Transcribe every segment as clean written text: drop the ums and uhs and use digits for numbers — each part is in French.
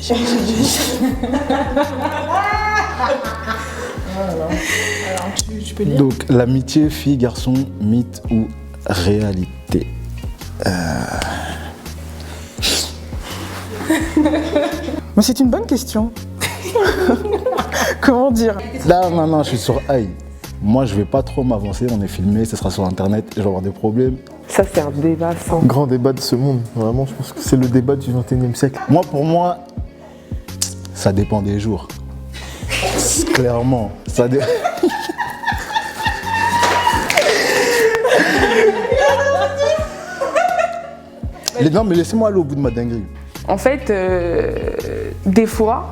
Alors, tu peux lire. Donc, l'amitié, fille, garçon, mythe ou réalité? Mais c'est une bonne question. Comment dire? Là, maintenant, je suis sur AI. Moi, je vais pas trop m'avancer, on est filmé, ce sera sur internet, je vais avoir des problèmes. Ça, c'est un débat sans. Grand débat de ce monde, vraiment, je pense que c'est le débat du 21e siècle. Moi, pour moi, ça dépend des jours. Clairement, ça dépend. Non, mais laissez-moi aller au bout de ma dinguerie. En fait, des fois,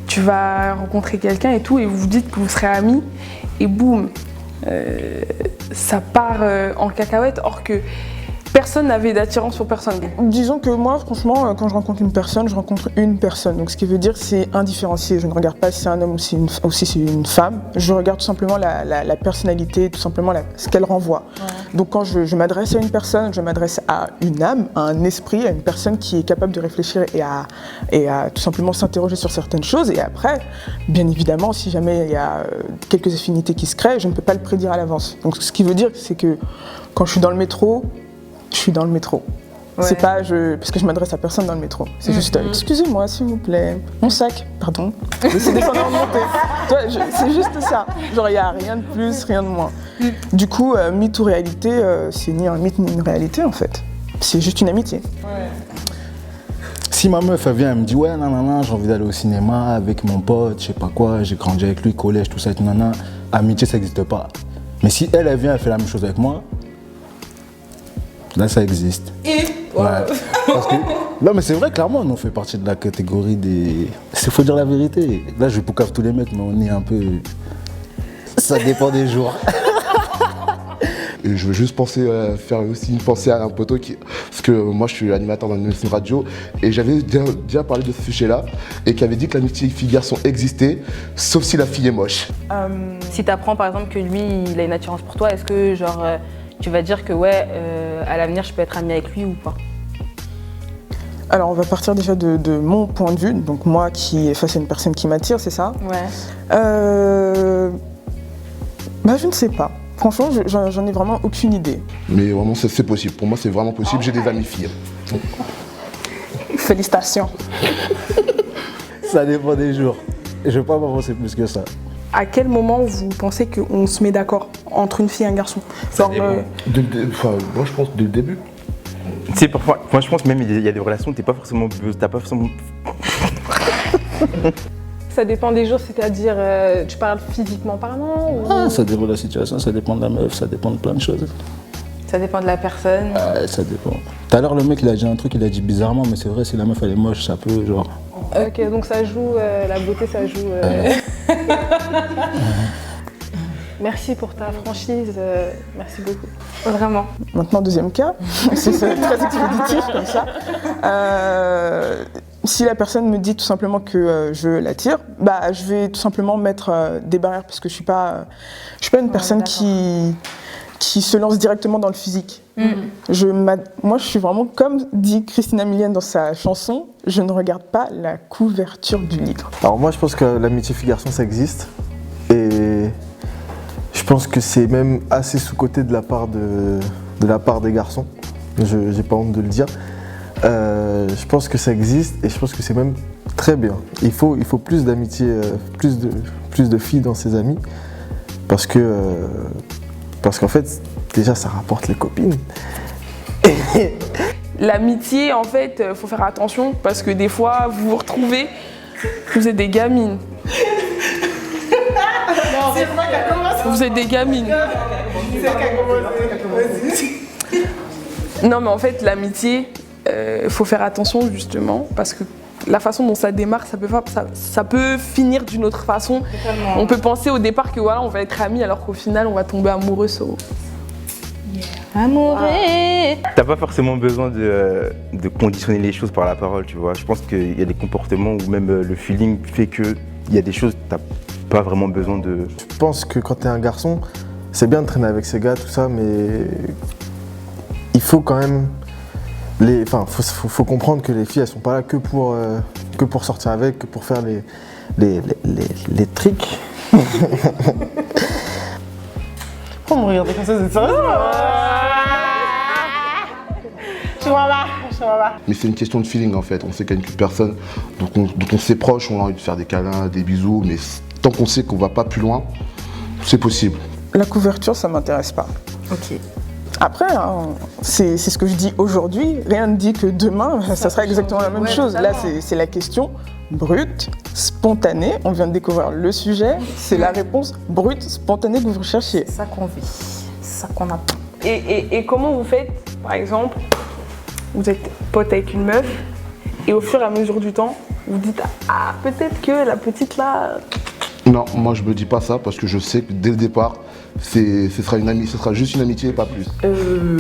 tu vas rencontrer quelqu'un et tout, et vous vous dites que vous serez amis, et boum, ça part en cacahuète, or que personne n'avait d'attirance pour personne. Disons que moi, franchement, quand je rencontre une personne, je rencontre une personne. Donc ce qui veut dire que c'est indifférencié. Je ne regarde pas si c'est un homme ou si c'est une femme. Je regarde tout simplement la personnalité, tout simplement ce qu'elle renvoie. Ouais. Donc quand je m'adresse à une personne, je m'adresse à une âme, à un esprit, à une personne qui est capable de réfléchir et à tout simplement s'interroger sur certaines choses. Et après, bien évidemment, si jamais il y a quelques affinités qui se créent, je ne peux pas le prédire à l'avance. Donc ce qui veut dire, c'est que quand je suis dans le métro, je suis dans le métro. Ouais. C'est pas parce que je m'adresse à personne dans le métro. C'est juste excusez-moi s'il vous plaît, mon sac, pardon. C'est descendre en montée. C'est juste ça. Genre il y a rien de plus, rien de moins. Du coup, mythe ou réalité, c'est ni un mythe ni une réalité en fait. C'est juste une amitié. Ouais. Si ma meuf elle vient, elle me dit ouais nanana, j'ai envie d'aller au cinéma avec mon pote, je sais pas quoi, j'ai grandi avec lui, collège, tout ça, nanana, amitié ça n'existe pas. Mais si elle vient, elle fait la même chose avec moi. Là, ça existe. Et ouais. Parce que, non, mais c'est vrai, clairement, on fait partie de la catégorie des. Il faut dire la vérité. Là, je poucave tous les mecs, mais on est un peu. Ça dépend des jours. Et je veux juste faire aussi une pensée à un poteau parce que moi je suis animateur dans une radio et j'avais déjà parlé de ce sujet-là et qui avait dit que l'amitié fille-garçon existait, sauf si la fille est moche. Si tu apprends par exemple que lui il a une attirance pour toi, est-ce que genre tu vas dire que ouais à l'avenir je peux être amie avec lui ou pas? Alors on va partir déjà de mon point de vue, donc moi qui est face à une personne qui m'attire, c'est ça? Ouais. Je ne sais pas. Franchement, j'en ai vraiment aucune idée. Mais vraiment, c'est possible. Pour moi, c'est vraiment possible. J'ai des amis filles. Félicitations. Ça dépend des jours. Et je ne vais pas m'avancer plus que ça. À quel moment vous pensez qu'on se met d'accord entre une fille et un garçon? Moi, je pense dès le début. Tu sais, parfois, moi, je pense même il y a des relations où t'as pas forcément. Ça dépend des jours, c'est-à-dire, tu parles physiquement parlant ou... Ah, ça dépend de la situation, ça dépend de la meuf, ça dépend de plein de choses. Ça dépend de la personne. Ça dépend. Tout à l'heure, le mec, il a dit un truc, il a dit bizarrement, mais c'est vrai, si la meuf, elle est moche, ça peut, genre... Ok, donc ça joue, la beauté, ça joue... Merci pour ta franchise, merci beaucoup. Vraiment. Maintenant, deuxième cas, c'est très expéditif comme ça. Si la personne me dit tout simplement que je l'attire, je vais tout simplement mettre des barrières parce que je suis pas une personne qui se lance directement dans le physique. Moi, je suis vraiment, comme dit Christina Milian dans sa chanson, je ne regarde pas la couverture du livre. Alors moi, je pense que l'amitié fille-garçon, ça existe. Et je pense que c'est même assez sous-coté de la part des garçons. J'ai pas honte de le dire. Je pense que ça existe et je pense que c'est même très bien. Il faut plus d'amitié, plus de filles dans ses amis parce qu'en fait, déjà, ça rapporte les copines. L'amitié, en fait, faut faire attention parce que des fois, vous vous retrouvez, vous êtes des gamines. Vous êtes des gamines. Non, mais en fait, l'amitié, faut faire attention justement parce que la façon dont ça démarre, ça peut finir d'une autre façon. Totalement. On peut penser au départ que voilà, on va être amis alors qu'au final, on va tomber amoureux. Amoureux. T'as pas forcément besoin de conditionner les choses par la parole, tu vois. Je pense qu'il y a des comportements où même le feeling fait qu'il y a des choses que t'as pas vraiment besoin de... Je pense que quand t'es un garçon, c'est bien de traîner avec ces gars, tout ça, mais il faut quand même faut comprendre que les filles, elles sont pas là que pour sortir avec, que pour faire les tricks. Pourquoi me regarder comme ça, c'est sérieux? Je vois pas. Mais c'est une question de feeling en fait. On sait qu'il y a une personne dont on s'est proche, on a envie de faire des câlins, des bisous, mais tant qu'on sait qu'on va pas plus loin, c'est possible. La couverture, ça m'intéresse pas. Ok. Après, hein, c'est ce que je dis aujourd'hui. Rien ne dit que demain, ça sera exactement la même chose. Là, c'est la question brute, spontanée. On vient de découvrir le sujet. C'est la réponse brute, spontanée que vous recherchiez. C'est ça qu'on vit, c'est ça qu'on attend. Et comment vous faites, par exemple, vous êtes pote avec une meuf et au fur et à mesure du temps, vous dites ah peut-être que la petite là. Non, moi je me dis pas ça parce que je sais que dès le départ, ce sera juste une amitié et pas plus.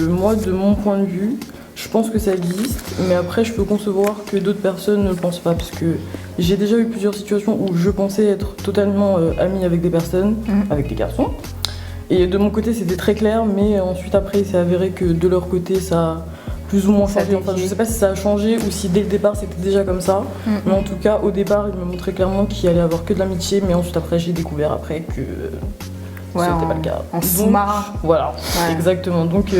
Moi, de mon point de vue, je pense que ça existe, mais après, je peux concevoir que d'autres personnes ne le pensent pas, parce que j'ai déjà eu plusieurs situations où je pensais être totalement amie avec des personnes, avec des garçons, et de mon côté, c'était très clair, mais ensuite, après, il s'est avéré que de leur côté, ça a plus ou moins changé. Enfin, je sais pas si ça a changé ou si dès le départ, c'était déjà comme ça, mais en tout cas, au départ, il me montrait clairement qu'il allait avoir que de l'amitié, mais ensuite, après, j'ai découvert après que... c'était pas le cas. En sous-marin. Voilà, exactement. Donc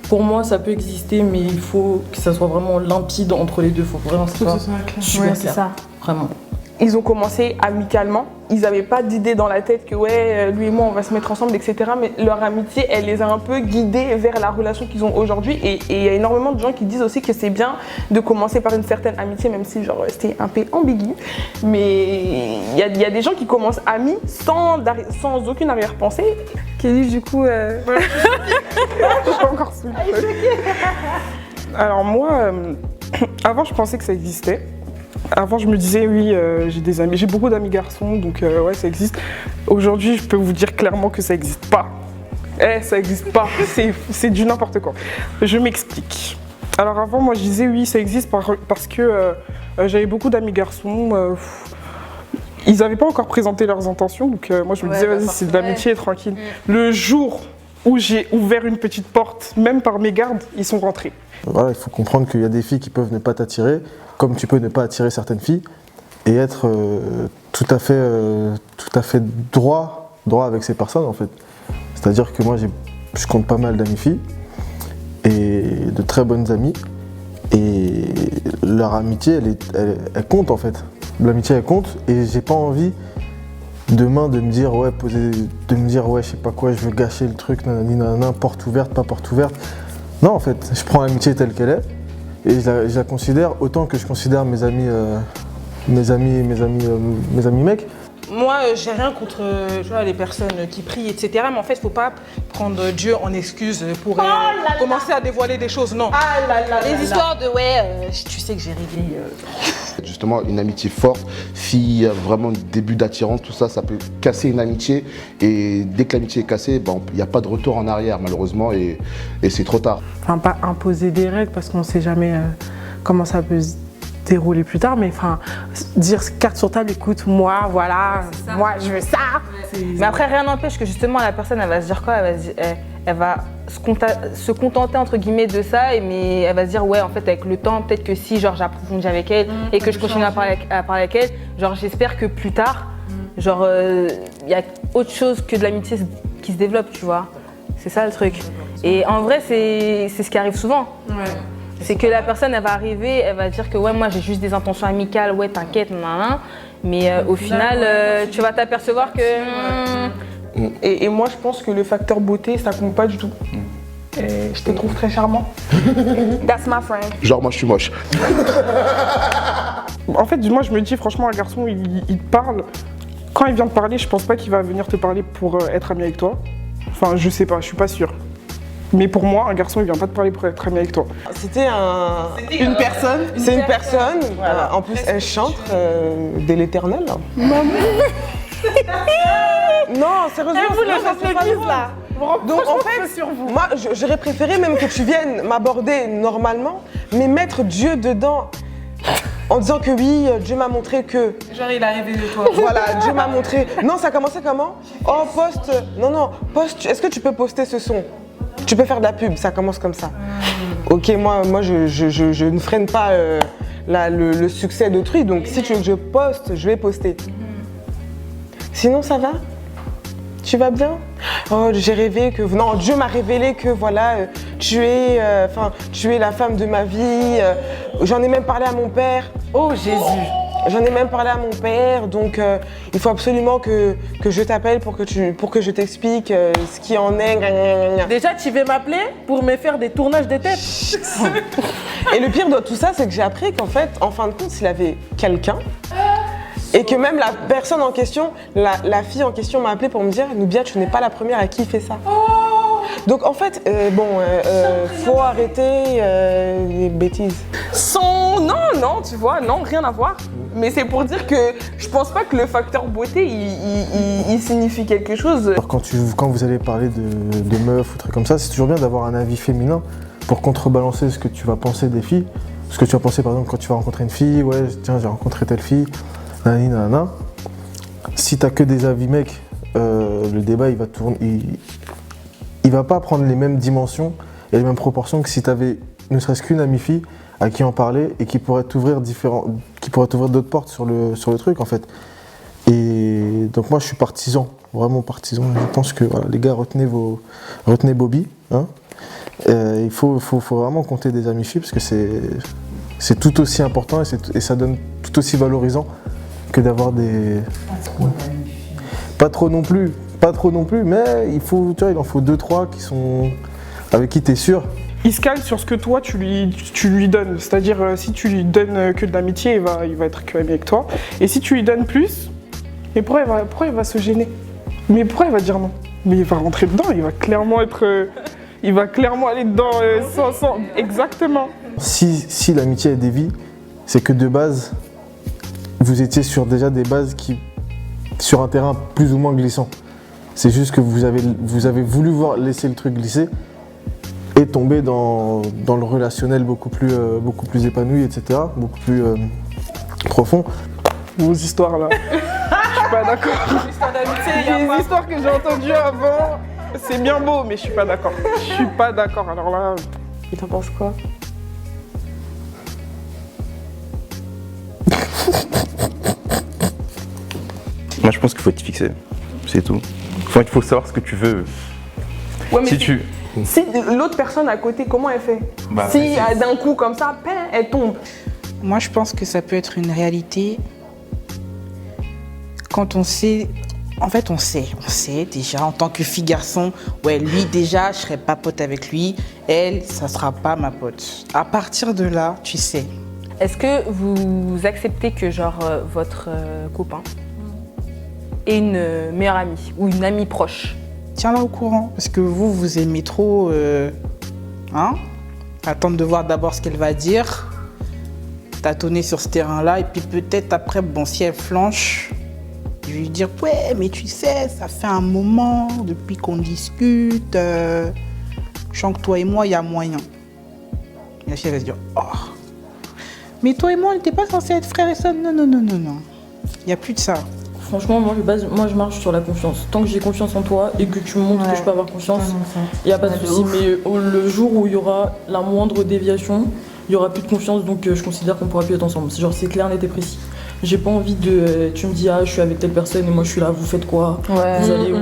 pour moi, ça peut exister, mais il faut que ça soit vraiment limpide entre les deux. Il faut vraiment que ce soit super clair. Ça. Vraiment. Ils ont commencé amicalement. Ils n'avaient pas d'idée dans la tête que lui et moi on va se mettre ensemble, etc. Mais leur amitié, elle les a un peu guidés vers la relation qu'ils ont aujourd'hui. Et il y a énormément de gens qui disent aussi que c'est bien de commencer par une certaine amitié, même si genre c'était un peu ambigu. Mais il y a des gens qui commencent amis sans aucune arrière-pensée. Kelly, du coup, je suis encore sous le feu. Alors moi, avant je pensais que ça existait. Avant, je me disais, oui, j'ai des amis, j'ai beaucoup d'amis garçons, donc ouais, ça existe. Aujourd'hui, je peux vous dire clairement que ça n'existe pas. Ça n'existe pas, c'est du n'importe quoi. Je m'explique. Alors avant, moi, je disais, oui, ça existe parce que j'avais beaucoup d'amis garçons. Ils n'avaient pas encore présenté leurs intentions, donc moi, je me disais, vas-y, c'est de l'amitié, tranquille. Le jour où j'ai ouvert une petite porte, même par mégarde, ils sont rentrés. Voilà, il faut comprendre qu'il y a des filles qui peuvent ne pas t'attirer, comme tu peux ne pas attirer certaines filles, et être tout à fait droit avec ces personnes en fait. C'est-à-dire que moi je compte pas mal d'amis filles, et de très bonnes amies, et leur amitié elle compte en fait. L'amitié elle compte, et j'ai pas envie demain de me dire ouais, je sais pas quoi, je veux gâcher le truc, nanana, porte ouverte, pas porte ouverte. Non, en fait, je prends l'amitié telle qu'elle est et je la considère autant que je considère mes amis mecs. Moi, j'ai rien contre les personnes qui prient, etc. Mais en fait, il ne faut pas prendre Dieu en excuse pour commencer à dévoiler des choses. Non. Les histoires de tu sais que j'ai réglé. Justement, une amitié forte, s'il y a vraiment un début d'attirance, tout ça, ça peut casser une amitié. Et dès que l'amitié est cassée, il n'y a pas de retour en arrière, malheureusement, et c'est trop tard. Enfin, pas imposer des règles parce qu'on ne sait jamais comment ça peut se dérouler plus tard, mais enfin, dire carte sur table, écoute, moi, voilà, moi, je veux ça. Mais après, rien n'empêche que justement, la personne, elle va se dire quoi? Elle va se contenter, entre guillemets, de ça, mais elle va se dire, ouais, en fait, avec le temps, peut-être que si, genre, j'approfondis avec elle et que je continue à parler avec elle, genre, j'espère que plus tard, genre, il y a autre chose que de l'amitié qui se développe, tu vois. C'est ça, le truc. Et en vrai, c'est ce qui arrive souvent. Ouais. C'est que la personne, elle va arriver, elle va dire que ouais, moi j'ai juste des intentions amicales, ouais, t'inquiète, nanana. Mais au final, tu vas t'apercevoir que. Et moi, je pense que le facteur beauté, ça compte pas du tout. Et je te trouve très charmant. That's my friend. Genre, moi, je suis moche. En fait, moi, je me dis, franchement, un garçon, il te parle. Quand il vient te parler, je pense pas qu'il va venir te parler pour être ami avec toi. Enfin, je sais pas, je suis pas sûre. Mais pour moi, un garçon, il vient pas te parler pour être ami avec toi. C'était une personne. C'est une personne. Voilà. En plus, elle chante dès l'éternel. Maman. Non, sérieusement, c'est pas drôle. Là. Donc en fait, moi, j'aurais préféré même que tu viennes m'aborder normalement, mais mettre Dieu dedans. En disant que oui, Dieu m'a montré que... Genre, il est arrivé de toi. Voilà, Dieu m'a montré... Non, ça a commencé comment? Oh, poste... Non, poste... Est-ce que tu peux poster ce son? Tu peux faire de la pub, ça commence comme ça. Ok, moi je ne freine pas le succès d'autrui, donc si tu veux que je poste, je vais poster. Sinon, ça va? Tu vas bien? Oh, j'ai rêvé que... Non, Dieu m'a révélé que voilà, tu es la femme de ma vie. J'en ai même parlé à mon père. Oh Jésus! J'en ai même parlé à mon père, donc il faut absolument que je t'appelle pour que je t'explique ce qui en est. Déjà, tu veux m'appeler pour me faire des tournages de tête? Et le pire de tout ça, c'est que j'ai appris qu'en fait, en fin de compte, s'il avait quelqu'un, et que même la personne en question, la fille en question m'a appelé pour me dire « Noubia, tu n'es pas la première à qui il fait ça. Donc en fait, faut arrêter les bêtises. Non, tu vois, non, rien à voir. Mais c'est pour dire que je pense pas que le facteur beauté, il signifie quelque chose. Alors quand vous allez parler de meufs ou trucs comme ça, c'est toujours bien d'avoir un avis féminin pour contrebalancer ce que tu vas penser des filles. Ce que tu vas penser par exemple quand tu vas rencontrer une fille, ouais, tiens, j'ai rencontré telle fille, nanani, nanana. Si t'as que des avis mecs, le débat il va tourner, il va pas prendre les mêmes dimensions et les mêmes proportions que si t'avais ne serait-ce qu'une amie fille à qui en parler et qui pourrait t'ouvrir d'autres portes sur le truc en fait. Et donc moi je suis partisan, vraiment partisan. Je pense que voilà, les gars, retenez Bobby. Hein. Il faut vraiment compter des amis filles parce que c'est tout aussi important et ça donne tout aussi valorisant que d'avoir des... Pas trop non plus, mais il en faut 2-3 qui sont avec qui t'es sûr. Il se cale sur ce que toi tu lui donnes. C'est-à-dire si tu lui donnes que de l'amitié, il va être que ami avec toi. Et si tu lui donnes plus, mais pourquoi il va se gêner? Mais pourquoi il va dire non? Mais il va rentrer dedans, il va clairement aller dedans sans... Exactement. Si l'amitié est dévie, c'est que de base, vous étiez sur déjà des bases sur un terrain plus ou moins glissant. C'est juste que vous avez voulu laisser le truc glisser et tomber dans le relationnel beaucoup plus épanoui, etc., beaucoup plus profond. Vos histoires là, je suis pas d'accord. Les histoires que j'ai entendues avant, c'est bien beau, mais je suis pas d'accord. Je suis pas d'accord, alors là... Et t'en penses quoi? Moi, je pense qu'il faut être fixé. C'est tout. Il faut savoir ce que tu veux. Ouais, mais si l'autre personne à côté, comment elle fait? Si d'un coup comme ça, elle tombe. Moi, je pense que ça peut être une réalité quand on sait. En fait, on sait déjà en tant que fille-garçon, ouais, lui déjà, je serai pas pote avec lui, elle, ça sera pas ma pote. À partir de là, tu sais. Est-ce que vous acceptez que genre votre copain ait une meilleure amie ou une amie proche? Tiens-la au courant, parce que vous aimez trop attendre de voir d'abord ce qu'elle va dire, tâtonner sur ce terrain-là, et puis peut-être après, bon, si elle flanche, je vais lui dire, ouais, mais tu sais, ça fait un moment depuis qu'on discute, je sens que toi et moi, il y a moyen. Et la fille, elle va se dire, oh, mais toi et moi, on n'était pas censés être frères et sœurs, non, il n'y a plus de ça. Franchement, moi je marche sur la confiance. Tant que j'ai confiance en toi et que tu me montres que je peux avoir confiance, il n'y a pas de souci. Mais le jour où il y aura la moindre déviation, il n'y aura plus de confiance, donc je considère qu'on ne pourra plus être ensemble. C'est clair, net et précis. J'ai pas envie de... Tu me dis, je suis avec telle personne et moi je suis là, vous faites quoi? Vous allez où?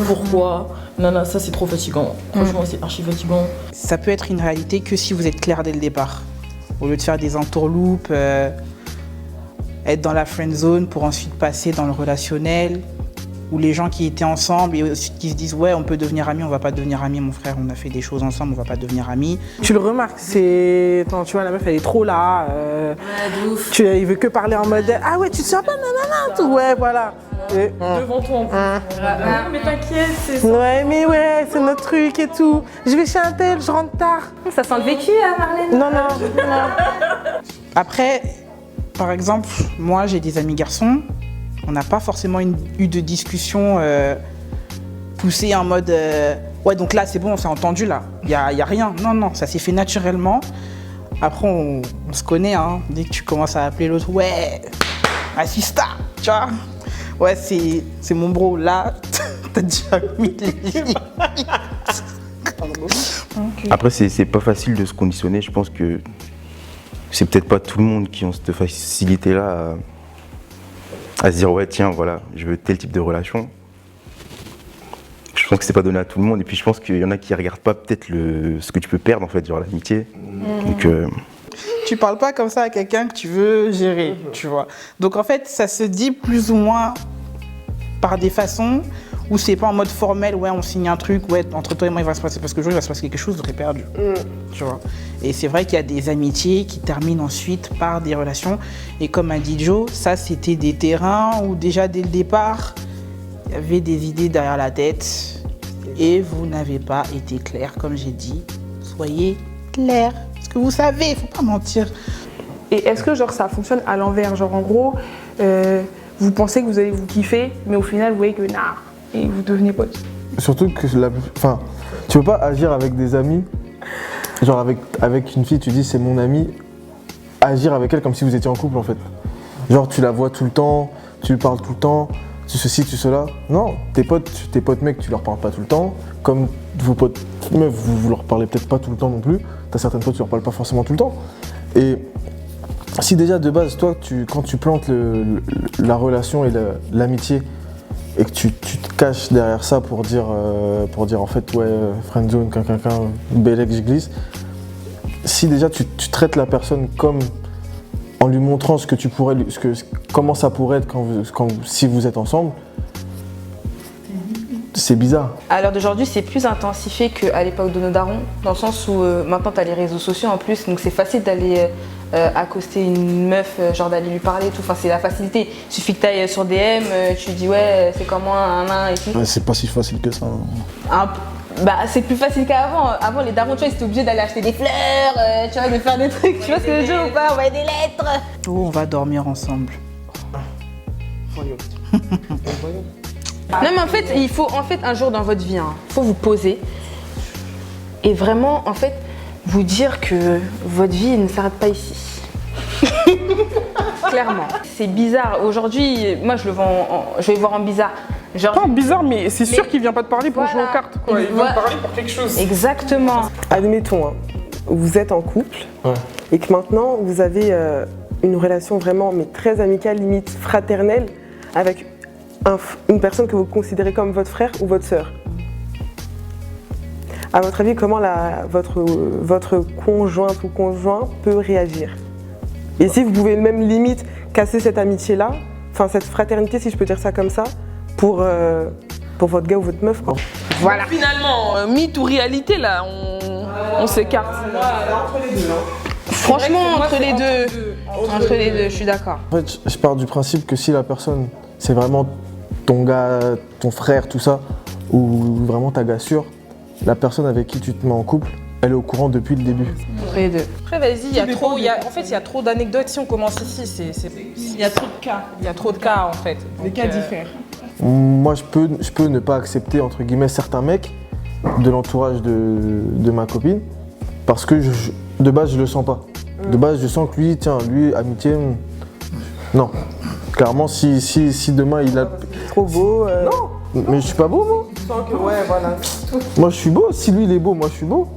Pourquoi? Non, ça c'est trop fatigant. Franchement, c'est archi fatigant. Ça peut être une réalité que si vous êtes clair dès le départ. Au lieu de faire des entourloupes, être dans la friend zone pour ensuite passer dans le relationnel, ou les gens qui étaient ensemble et qui se disent ouais, on peut devenir amis, on va pas devenir amis, mon frère, on a fait des choses ensemble, on va pas devenir amis. Tu le remarques, tu vois, la meuf elle est trop là, il veut que parler en mode ah ouais, tu te sens pas, nanana, tout, ouais, voilà. Devant toi en plus. Mais t'inquiète, c'est ça. Ouais, mais ouais, c'est notre truc et tout. Je vais chez un tel, je rentre tard. Ça sent le vécu, Marlène? Non. Après, par exemple, moi j'ai des amis garçons, on n'a pas forcément eu de discussion poussée en mode ouais, donc là c'est bon, on s'est entendu là, il y a rien. Non, ça s'est fait naturellement. Après on se connaît, hein. Dès que tu commences à appeler l'autre, ouais, assista, tu vois. Ouais, c'est mon bro, là, t'as déjà mis les limites. Après, c'est pas facile de se conditionner. Je pense que c'est peut-être pas tout le monde qui ont cette facilité-là à se dire ouais, tiens, voilà, je veux tel type de relation. Je pense que c'est pas donné à tout le monde. Et puis je pense qu'il y en a qui regardent pas peut-être ce que tu peux perdre en fait, genre l'amitié. Donc, Tu parles pas comme ça à quelqu'un que tu veux gérer, tu vois. Donc en fait, ça se dit plus ou moins par des façons où c'est pas en mode formel, ouais, on signe un truc, ouais, entre toi et moi il va se passer, parce que le jour il va se passer quelque chose, vous aurez perdu, tu vois. Et c'est vrai qu'il y a des amitiés qui terminent ensuite par des relations. Et comme a dit Joe, ça c'était des terrains où déjà dès le départ, il y avait des idées derrière la tête et vous n'avez pas été clair, comme j'ai dit. Soyez clair, parce que vous savez, faut pas mentir. Et est-ce que genre ça fonctionne à l'envers? Genre en gros, vous pensez que vous allez vous kiffer, mais au final vous voyez que nah, et vous devenez potes. Surtout que tu peux pas agir avec des amis, genre avec une fille, tu dis c'est mon amie, agir avec elle comme si vous étiez en couple en fait. Genre tu la vois tout le temps, tu lui parles tout le temps, tu ceci, tu cela. Non, tes potes mecs, tu leur parles pas tout le temps. Comme vos potes meufs, vous leur parlez peut-être pas tout le temps non plus. T'as certaines potes, tu leur parles pas forcément tout le temps. Et si déjà de base, toi, quand tu plantes la relation et l'amitié, et que tu te caches derrière ça pour dire en fait ouais, friendzone, bel je glisse. Si déjà tu traites la personne comme en lui montrant ce que tu pourrais, comment ça pourrait être si vous êtes ensemble, c'est bizarre. À l'heure d'aujourd'hui, c'est plus intensifié qu'à l'époque de nos darons, dans le sens où maintenant tu as les réseaux sociaux en plus, donc c'est facile d'aller accoster une meuf, genre d'aller lui parler et tout, enfin c'est la facilité. Il suffit que tu ailles sur DM, tu dis ouais, c'est comment un et tout. Ouais, c'est pas si facile que ça. Bah c'est plus facile qu'avant. Avant les darons, tu vois, ils étaient obligés d'aller acheter des fleurs, tu vois, de faire des trucs, tu vois ce que je veux dire ou pas, envoyer des lettres. Oh, on va dormir ensemble. Non mais en fait, il faut un jour dans votre vie, il faut vous poser et vraiment en fait vous dire que votre vie ne s'arrête pas ici. Clairement. C'est bizarre. Aujourd'hui, moi je vais voir en bizarre. Genre, Pas bizarre, mais c'est sûr qu'il vient pas te parler pour jouer aux cartes, quoi. Il vient te parler pour quelque chose. Exactement. Admettons, vous êtes en couple et que maintenant vous avez une relation vraiment mais très amicale, limite fraternelle, avec une personne que vous considérez comme votre frère ou votre sœur. À votre avis, comment votre conjointe ou conjoint peut réagir? Et si vous pouvez même limite casser cette amitié-là, enfin cette fraternité, si je peux dire ça comme ça, pour votre gars ou votre meuf, quoi. Voilà. Finalement, mythe ou réalité, là, on s'écarte. Entre les deux. Franchement, entre les deux, je suis d'accord. En fait, je pars du principe que si la personne, c'est vraiment ton gars, ton frère, tout ça, ou vraiment ta gars sûre, la personne avec qui tu te mets en couple, elle est au courant depuis le début. Entre les deux. Après, vas-y, il y a trop d'anecdotes. Si on commence ici, il y a trop de cas. Il y a trop de cas, en fait. Les cas diffèrent. Moi, je peux ne pas accepter, entre guillemets, certains mecs de l'entourage de ma copine, parce que de base, je le sens pas. De base, je sens que lui, amitié, non. Clairement, si demain il a... Trop beau. Non, mais je suis pas beau, moi. Je sens que, ouais, voilà. Moi, je suis beau. Si lui, il est beau, moi, je suis beau.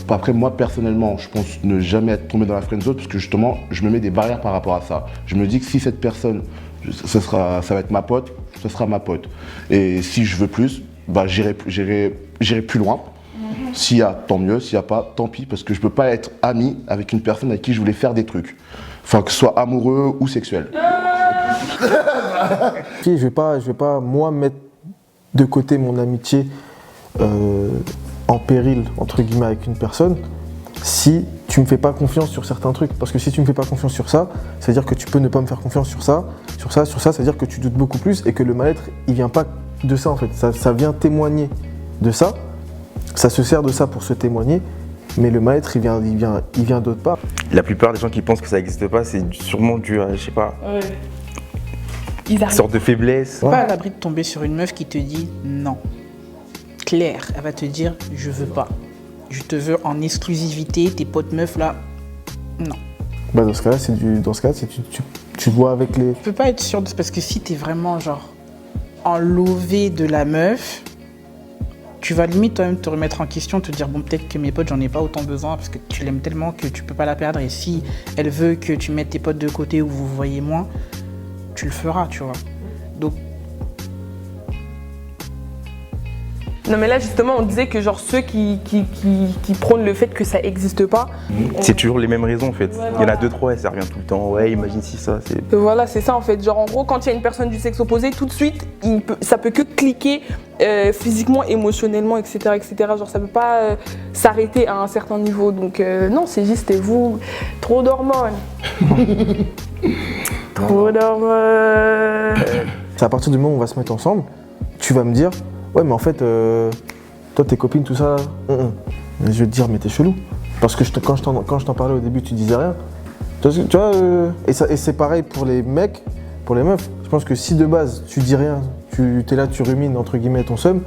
Après, moi, personnellement, je pense ne jamais être tombé dans la friendzone parce que justement, je me mets des barrières par rapport à ça. Je me dis que si cette personne, ça va être ma pote, ce sera ma pote. Et si je veux plus, bah, j'irai plus loin. S'il y a, tant mieux. S'il n'y a pas, tant pis. Parce que je peux pas être ami avec une personne avec qui je voulais faire des trucs. Enfin, que ce soit amoureux ou sexuel. Je vais pas, moi, mettre de côté mon amitié en péril, entre guillemets, avec une personne, si tu me fais pas confiance sur certains trucs. Parce que si tu me fais pas confiance sur ça, ça veut dire que tu peux ne pas me faire confiance sur ça, ça veut dire que tu doutes beaucoup plus et que le mal-être, il vient pas de ça, en fait. Ça vient témoigner de ça, ça se sert de ça pour se témoigner, mais le mal-être, il vient d'autre part. La plupart des gens qui pensent que ça n'existe pas, c'est sûrement dû à, je sais pas, une sorte de faiblesse. Pas à l'abri de tomber sur une meuf qui te dit non. Claire, elle va te dire je veux pas. Je te veux en exclusivité, tes potes meufs là, non. Bah dans ce cas-là, tu vois avec les... Tu peux pas être sûr parce que si t'es vraiment genre enlevé de la meuf, tu vas limite toi-même te remettre en question, te dire bon peut-être que mes potes j'en ai pas autant besoin parce que tu l'aimes tellement que tu peux pas la perdre et si elle veut que tu mettes tes potes de côté ou vous vous voyez moins, tu le feras, tu vois. Donc Non mais là justement on disait que genre ceux qui prônent le fait que ça existe pas. C'est toujours les mêmes raisons en fait. Il y en a 2-3 et ça revient tout le temps. Ouais, imagine si ça. Voilà, c'est ça en fait. Genre en gros, quand il y a une personne du sexe opposé, tout de suite, ça peut que cliquer physiquement, émotionnellement, etc., etc. Genre ça peut pas s'arrêter à un certain niveau. Donc non, c'est juste vous, trop d'hormones. Trop d'hormones. C'est à partir du moment où on va se mettre ensemble, tu vas me dire, ouais mais en fait, toi tes copines, tout ça, je vais te dire, mais t'es chelou. Parce que quand je t'en parlais au début, tu disais rien. Tu vois, et c'est pareil pour les mecs, pour les meufs. Je pense que si de base tu dis rien, tu es là, tu rumines entre guillemets ton seum,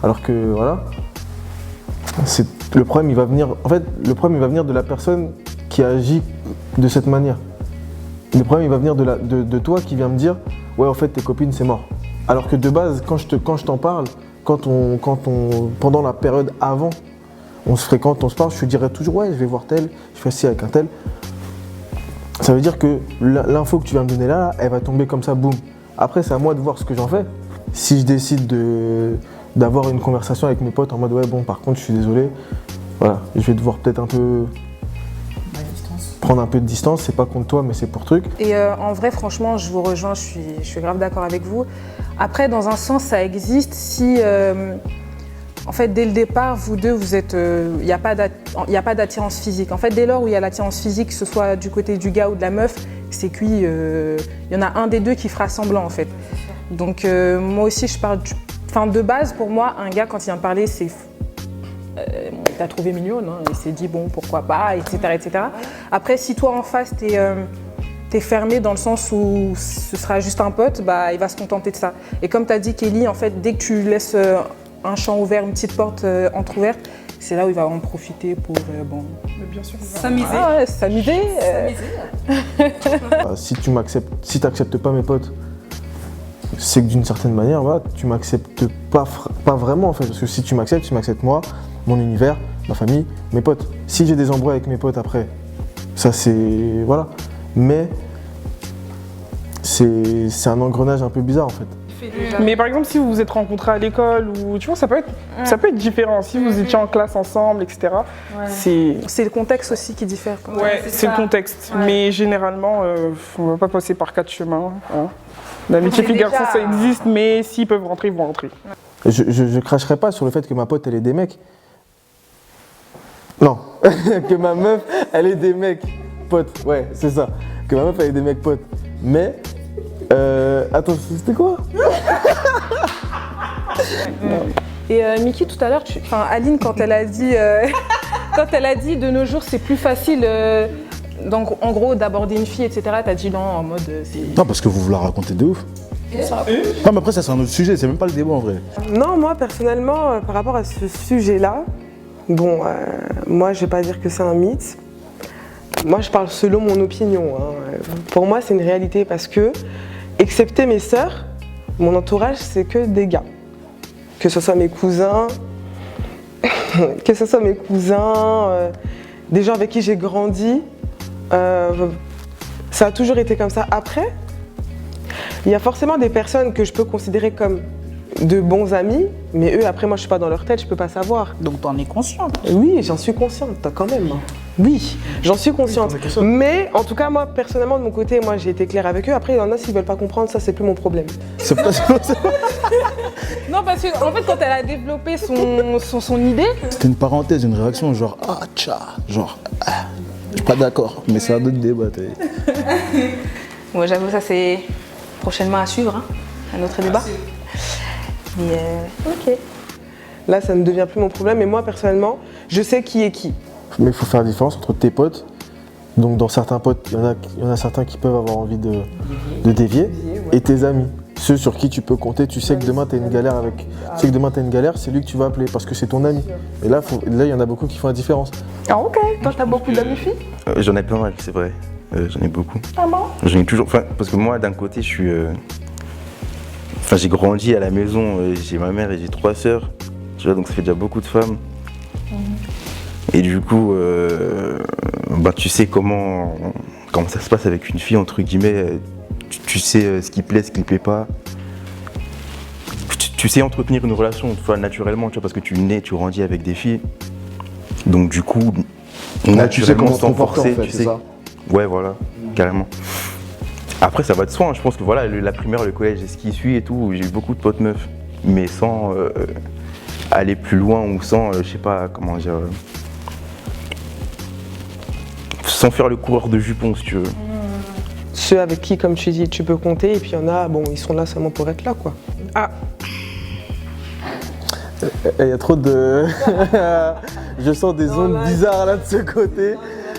alors que voilà, le problème il va venir. En fait, le problème il va venir de la personne qui agit de cette manière. Le problème il va venir de toi qui vient me dire, ouais en fait tes copines c'est mort. Alors que de base, quand je t'en parle, pendant la période avant, on se fréquente, on se parle, je te dirais toujours ouais je vais voir tel, je fais ci avec un tel. Ça veut dire que l'info que tu vas me donner là, elle va tomber comme ça, boum. Après c'est à moi de voir ce que j'en fais. Si je décide d'avoir une conversation avec mes potes en mode ouais bon par contre je suis désolé, voilà, je vais devoir peut-être un peu prendre un peu de distance, c'est pas contre toi mais c'est pour truc. Et en vrai franchement je vous rejoins, je suis grave d'accord avec vous. Après dans un sens ça existe si en fait dès le départ vous deux vous êtes, il n'y a pas d'attirance physique. En fait dès lors où il y a l'attirance physique, que ce soit du côté du gars ou de la meuf, c'est cuit, il y en a un des deux qui fera semblant en fait. Donc moi aussi je parle de base pour moi un gars quand il vient me parler c'est il t'a trouvé mignonne, hein, il s'est dit bon pourquoi pas, etc., etc. Après si toi en face t'es fermé dans le sens où ce sera juste un pote, bah il va se contenter de ça. Et comme t'as dit Kelly, en fait dès que tu laisses un champ ouvert, une petite porte entrouverte, c'est là où il va en profiter pour s'amuser. Ah ouais, s'amuser. Si t'acceptes pas mes potes, c'est que d'une certaine manière, voilà, tu m'acceptes pas vraiment en fait. Parce que si tu m'acceptes moi, mon univers, ma famille, mes potes. Si j'ai des embrouilles avec mes potes après, ça c'est. Voilà. Mais c'est un engrenage un peu bizarre en fait. Mais par exemple, si vous vous êtes rencontrés à l'école, ou tu vois, ça peut être différent. Si vous étiez en classe ensemble, etc. C'est le contexte aussi qui diffère. Ouais, c'est le contexte. Ouais. Mais généralement, on ne va pas passer par 4 chemins. Hein. L'amitié fille-garçon, ça existe, mais s'ils peuvent rentrer, ils vont rentrer. Je cracherai pas sur le fait que ma pote, elle ait des mecs. Non, que ma meuf, elle ait des mecs potes. Ouais, c'est ça. Que ma meuf, elle ait des mecs potes. Mais, attends, c'était quoi? Et Miki, tout à l'heure, Aline, quand elle a dit de nos jours, c'est plus facile, donc en gros, d'aborder une fille, etc., t'as dit non, en mode... Non, parce que vous la racontez de ouf. Non, mais après, ça, c'est un autre sujet, c'est même pas le débat en vrai. Non, moi, personnellement, par rapport à ce sujet-là, bon, moi, je vais pas dire que c'est un mythe. Moi, je parle selon mon opinion. Hein. Pour moi, c'est une réalité parce que, excepté mes sœurs, mon entourage, c'est que des gars. Que ce soit mes cousins, des gens avec qui j'ai grandi, ça a toujours été comme ça. Après, il y a forcément des personnes que je peux considérer comme de bons amis, mais eux, après, moi, je suis pas dans leur tête, je peux pas savoir. Donc, t'en es consciente? Oui, j'en suis consciente, quand même. Oui, j'en suis consciente. Mais en tout cas, moi, personnellement, de mon côté, moi, j'ai été claire avec eux. Après, il y en a, s'ils veulent pas comprendre, ça, c'est plus mon problème. C'est pas Non, parce qu'en fait, quand elle a développé son idée... C'était une parenthèse, une réaction, genre, ah, tcha, genre, ah, je suis pas d'accord, mais c'est un autre débat. Moi, j'avoue, ça, c'est prochainement à suivre, hein, un autre débat. Mais ok. Là, ça ne devient plus mon problème, mais moi, personnellement, je sais qui est qui. Mais il faut faire la différence entre tes potes. Donc, dans certains potes, il y en a certains qui peuvent avoir envie de dévier, et tes amis. Ceux sur qui tu peux compter, tu sais que demain, tu as une galère avec. Tu sais que demain, tu as une galère, c'est lui que tu vas appeler parce que c'est ton ami. Et là, il y en a beaucoup qui font la différence. Ah, ok. Toi, t'as beaucoup d'amis filles? J'en ai pas mal, c'est vrai. J'en ai beaucoup. Ah bon? J'en ai toujours. Parce que moi, d'un côté, je suis. J'ai grandi à la maison, j'ai ma mère et j'ai 3 sœurs. tu vois, donc ça fait déjà beaucoup de femmes. Et du coup, tu sais comment ça se passe avec une fille, entre guillemets. Tu sais ce qui plaît, ce qui ne plaît pas. Tu sais entretenir une relation naturellement, tu vois, parce que tu nais, tu grandis avec des filles. Donc du coup, naturellement, sans forcer, tu sais. Ouais, voilà, carrément. Après, ça va de soi, hein. Je pense que voilà, la primaire, le collège, c'est ce qui suit et tout. J'ai eu beaucoup de potes meufs, mais sans aller plus loin ou sans, je sais pas comment dire, sans faire le coureur de jupons, si tu veux. Ceux avec qui, comme tu dis, tu peux compter, et puis il y en a, bon, ils sont là seulement pour être là, quoi. Ah, Il y a trop de... Je sens des ondes bizarres là de ce côté.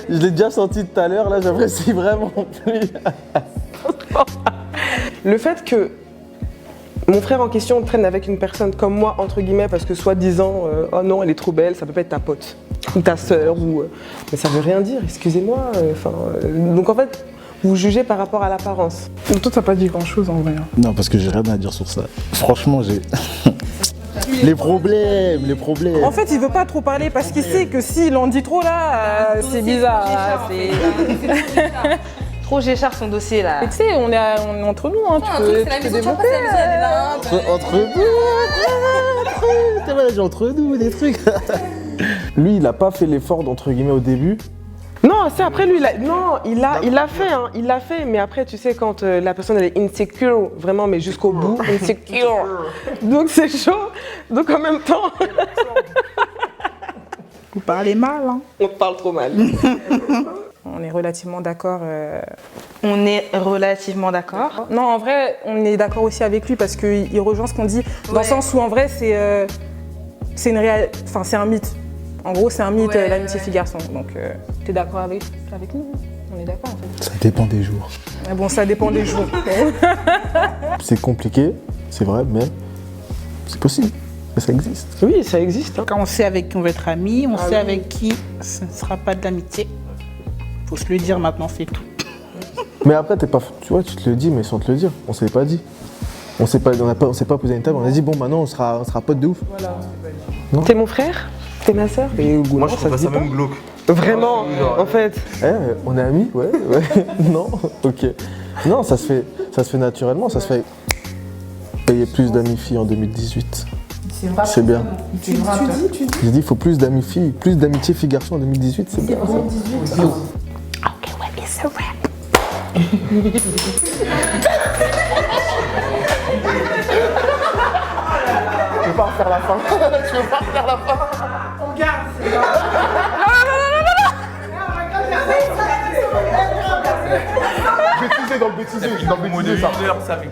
Je l'ai déjà senti tout à l'heure, là j'apprécie vraiment plus. Le fait que mon frère en question traîne avec une personne comme moi, entre guillemets, parce que soi-disant, oh non, elle est trop belle, ça peut pas être ta pote, ou ta sœur, ou... mais ça veut rien dire, excusez-moi. Donc en fait, vous jugez par rapport à l'apparence. Donc toi, t'as pas dit grand-chose en vrai. Non, parce que j'ai rien à dire sur ça. Franchement, j'ai... les problèmes. En fait, il veut pas trop parler parce qu'il sait que s'il en dit trop là, c'est bizarre. Trop Géchard son dossier là. Mais tu sais, on est entre nous, hein. Tu peux développer. Entre nous, t'es mal, entre nous, des trucs. Lui, il a pas fait l'effort d'entre guillemets au début. Non, c'est après lui, il l'a fait, hein, il l'a fait, mais après, tu sais, quand la personne elle est insecure, vraiment, mais jusqu'au bout, insecure, donc c'est chaud, donc en même temps... Vous parlez mal, hein. On te parle trop mal. On est relativement d'accord. On est relativement d'accord. Non, en vrai, on est d'accord aussi avec lui parce qu'il rejoint ce qu'on dit, dans le sens où en vrai, c'est un mythe. En gros, c'est un mythe, l'amitié fille-garçon. Donc, t'es d'accord avec nous? On est d'accord, en fait. Ça dépend des jours. Mais bon, ça dépend des jours. C'est compliqué, c'est vrai, mais c'est possible. Mais ça existe. Oui, ça existe. Hein. Quand on sait avec qui on va être amis, on sait avec qui ce ne sera pas de l'amitié. Faut se le dire maintenant, c'est tout. Mais après, tu vois, tu te le dis, mais sans te le dire. On s'est pas dit. On s'est pas posé une table, on a dit bon, maintenant on sera potes de ouf. Voilà. T'es mon frère? T'es ma sœur? Moi, je trouve pas ça même glauque. Vraiment, en fait. On est amis, ouais. Non, ok. Non, ça se fait naturellement, ça se fait. Payer plus d'amis filles en 2018. C'est bien. Tu dis. J'ai dit il faut plus d'amis filles, plus d'amitié filles garçons en 2018, c'est bien. 2018. Ok, ouais, it's a rap. Tu veux pas refaire la fin? Tu veux pas refaire la fin? On garde, c'est Bêtiser dans le bêtiser, ça avec